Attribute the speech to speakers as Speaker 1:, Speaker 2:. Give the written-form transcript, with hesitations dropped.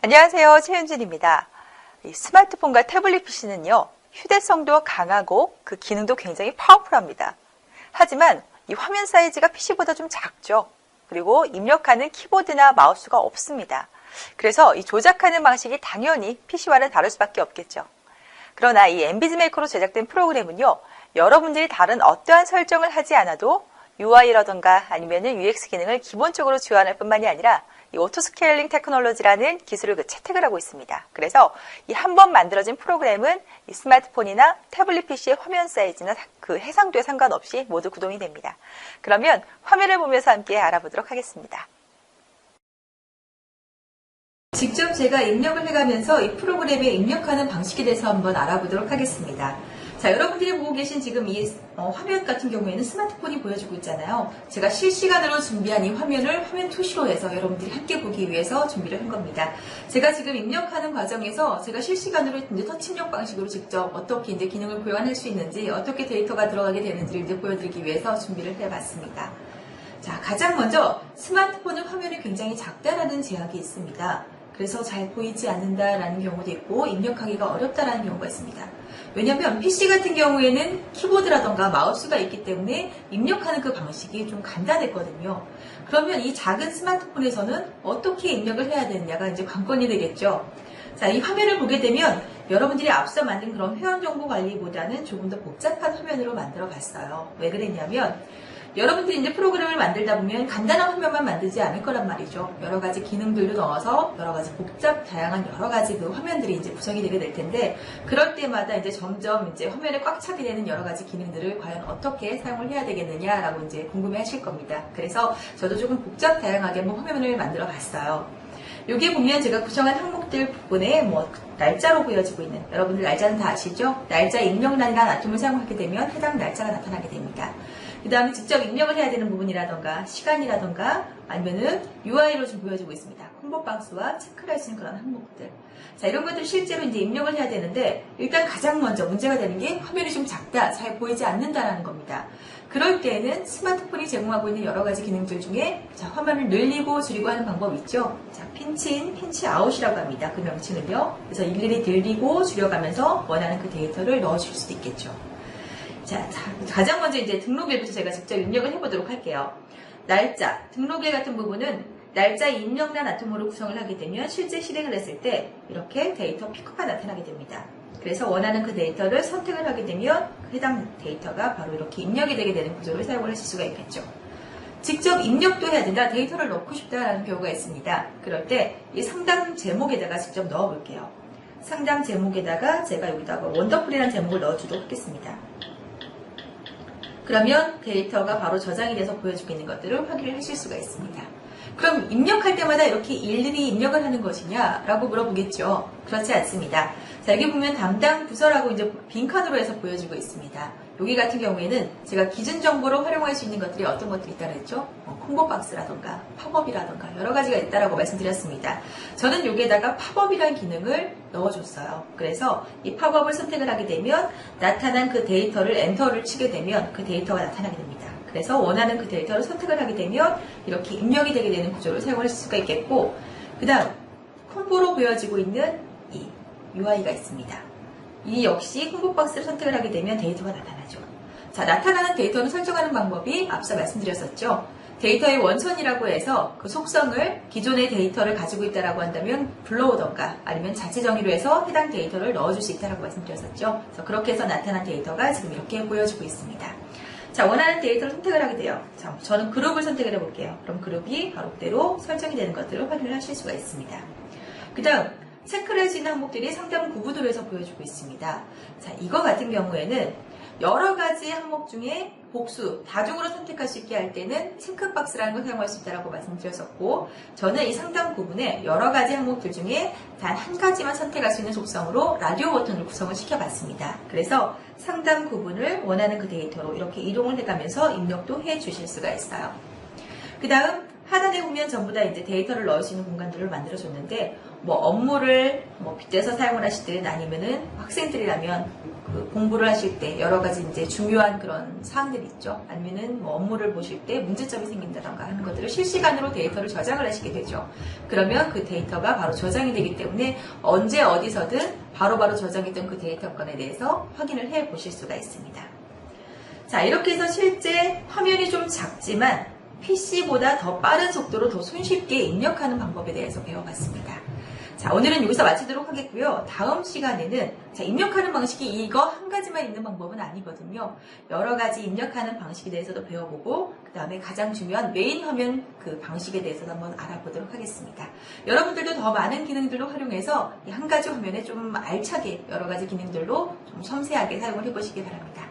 Speaker 1: 안녕하세요. 최윤진입니다. 스마트폰과 태블릿 PC는요, 휴대성도 강하고 그 기능도 굉장히 파워풀합니다. 하지만 이 화면 사이즈가 PC보다 좀 작죠. 그리고 입력하는 키보드나 마우스가 없습니다. 그래서 이 조작하는 방식이 당연히 PC와는 다를 수밖에 없겠죠. 그러나 이 엠비즈 메이커로 제작된 프로그램은요, 여러분들이 다른 어떠한 설정을 하지 않아도 UI라던가 아니면은 UX 기능을 기본적으로 지원할 뿐만이 아니라 이 오토스케일링 테크놀로지라는 기술을 채택을 하고 있습니다. 그래서 이 한 번 만들어진 프로그램은 이 스마트폰이나 태블릿 PC의 화면 사이즈나 그 해상도에 상관없이 모두 구동이 됩니다. 그러면 화면을 보면서 함께 알아보도록 하겠습니다. 직접 제가 입력을 해가면서 이 프로그램에 입력하는 방식에 대해서 한번 알아보도록 하겠습니다. 자, 여러분들이 보고 계신 지금 이 화면 같은 경우에는 스마트폰이 보여주고 있잖아요. 제가 실시간으로 준비한 이 화면을 화면 투시로 해서 여러분들이 함께 보기 위해서 준비를 한 겁니다. 제가 지금 입력하는 과정에서 제가 실시간으로 이제 터치 입력 방식으로 직접 어떻게 이제 기능을 보완할 수 있는지, 어떻게 데이터가 들어가게 되는지를 이제 보여드리기 위해서 준비를 해봤습니다. 자, 가장 먼저 스마트폰은 화면이 굉장히 작다라는 제약이 있습니다. 그래서 잘 보이지 않는다라는 경우도 있고 입력하기가 어렵다라는 경우가 있습니다. 왜냐하면 PC 같은 경우에는 키보드라던가 마우스가 있기 때문에 입력하는 그 방식이 좀 간단했거든요. 그러면 이 작은 스마트폰에서는 어떻게 입력을 해야 되느냐가 이제 관건이 되겠죠. 자, 이 화면을 보게 되면 여러분들이 앞서 만든 그런 회원 정보 관리보다는 조금 더 복잡한 화면으로 만들어 봤어요. 왜 그랬냐면 여러분들이 이제 프로그램을 만들다 보면 간단한 화면만 만들지 않을 거란 말이죠. 여러 가지 기능들도 넣어서 여러 가지 복잡, 다양한 여러 가지 그 화면들이 이제 구성이 되게 될 텐데, 그럴 때마다 이제 점점 이제 화면에 꽉 차게 되는 여러 가지 기능들을 과연 어떻게 사용을 해야 되겠느냐라고 이제 궁금해 하실 겁니다. 그래서 저도 조금 복잡, 다양하게 한번 화면을 만들어 봤어요. 여기 보면 제가 구성한 항목들 부분에 날짜로 보여지고 있는, 여러분들 날짜는 다 아시죠? 날짜 입력란이라는 아톰을 사용하게 되면 해당 날짜가 나타나게 됩니다. 그 다음에 직접 입력을 해야 되는 부분이라던가 시간이라던가 아니면은 UI로 좀 보여지고 있습니다. 콤보 박스와 체크를 할 수 있는 그런 항목들. 자, 이런 것들 실제로 이제 입력을 해야 되는데 일단 가장 먼저 문제가 되는 게 화면이 좀 작다, 잘 보이지 않는다라는 겁니다. 그럴 때에는 스마트폰이 제공하고 있는 여러 가지 기능들 중에 자, 화면을 늘리고 줄이고 하는 방법이 있죠. 자, 핀치인, 핀치아웃이라고 합니다. 그 명칭을요. 그래서 일일이 늘리고 줄여가면서 원하는 그 데이터를 넣어줄 수도 있겠죠. 자, 가장 먼저 이제 등록일부터 제가 직접 입력을 해보도록 할게요. 날짜, 등록일 같은 부분은 날짜 입력란 아톰으로 구성을 하게 되면 실제 실행을 했을 때 이렇게 데이터 픽업가 나타나게 됩니다. 그래서 원하는 그 데이터를 선택을 하게 되면 해당 데이터가 바로 이렇게 입력이 되게 되는 구조를 사용을 하실 수가 있겠죠. 직접 입력도 해야 된다, 데이터를 넣고 싶다라는 경우가 있습니다. 그럴 때 이 상담 제목에다가 직접 넣어 볼게요. 상담 제목에다가 제가 여기다가 원더풀이라는 제목을 넣어주도록 하겠습니다. 그러면 데이터가 바로 저장이 돼서 보여주고 있는 것들을 확인을 하실 수가 있습니다. 그럼 입력할 때마다 이렇게 일일이 입력을 하는 것이냐? 라고 물어보겠죠. 그렇지 않습니다. 자, 여기 보면 담당 부서라고 이제 빈칸으로 해서 보여지고 있습니다. 여기 같은 경우에는 제가 기준 정보로 활용할 수 있는 것들이 어떤 것들이 있다고 했죠? 콤보 박스라던가 팝업이라던가 여러 가지가 있다라고 말씀드렸습니다. 저는 여기에다가 팝업이라는 기능을 넣어줬어요. 그래서 이 팝업을 선택을 하게 되면 나타난 그 데이터를 엔터를 치게 되면 그 데이터가 나타나게 됩니다. 그래서 원하는 그 데이터를 선택을 하게 되면 이렇게 입력이 되게 되는 구조를 사용할 수가 있겠고, 그 다음 콤보로 보여지고 있는 이 UI가 있습니다. 이 역시 콤보 박스를 선택을 하게 되면 데이터가 나타나죠. 자, 나타나는 데이터를 설정하는 방법이 앞서 말씀드렸었죠. 데이터의 원천이라고 해서 그 속성을 기존의 데이터를 가지고 있다라고 한다면 불러오던가 아니면 자체 정의로 해서 해당 데이터를 넣어줄 수 있다라고 말씀드렸었죠. 그래서 그렇게 해서 나타난 데이터가 지금 이렇게 보여지고 있습니다. 자, 원하는 데이터를 선택을 하게 돼요. 자, 저는 그룹을 선택을 해볼게요. 그럼 그룹이 바로 그대로 설정이 되는 것들을 확인을 하실 수가 있습니다. 그 다음 체크를 할 수 있는 항목들이 상담 구분으로 해서 보여주고 있습니다. 자, 이거 같은 경우에는 여러 가지 항목 중에 복수, 다중으로 선택할 수 있게 할 때는 체크박스라는 걸 사용할 수 있다고 말씀드렸었고, 저는 이 상담 구분에 여러 가지 항목들 중에 단 한 가지만 선택할 수 있는 속성으로 라디오 버튼을 구성을 시켜봤습니다. 그래서 상담 구분을 원하는 그 데이터로 이렇게 이동을 해가면서 입력도 해 주실 수가 있어요. 그 다음 하단에 보면 전부 다 이제 데이터를 넣을 수 있는 공간들을 만들어줬는데, 업무를 빗대서 사용을 하시든 아니면은 학생들이라면 그 공부를 하실 때 여러 가지 이제 중요한 그런 사항들이 있죠. 아니면은 뭐 업무를 보실 때 문제점이 생긴다던가 하는 것들을 실시간으로 데이터를 저장을 하시게 되죠. 그러면 그 데이터가 바로 저장이 되기 때문에 언제 어디서든 바로바로 저장했던 그 데이터 건에 대해서 확인을 해 보실 수가 있습니다. 자, 이렇게 해서 실제 화면이 좀 작지만 PC보다 더 빠른 속도로 더 손쉽게 입력하는 방법에 대해서 배워봤습니다. 자, 오늘은 여기서 마치도록 하겠고요. 다음 시간에는 입력하는 방식이 이거 한 가지만 있는 방법은 아니거든요. 여러 가지 입력하는 방식에 대해서도 배워보고 그 다음에 가장 중요한 메인 화면 그 방식에 대해서도 한번 알아보도록 하겠습니다. 여러분들도 더 많은 기능들로 활용해서 이 한 가지 화면에 좀 알차게 여러 가지 기능들로 좀 섬세하게 사용을 해보시기 바랍니다.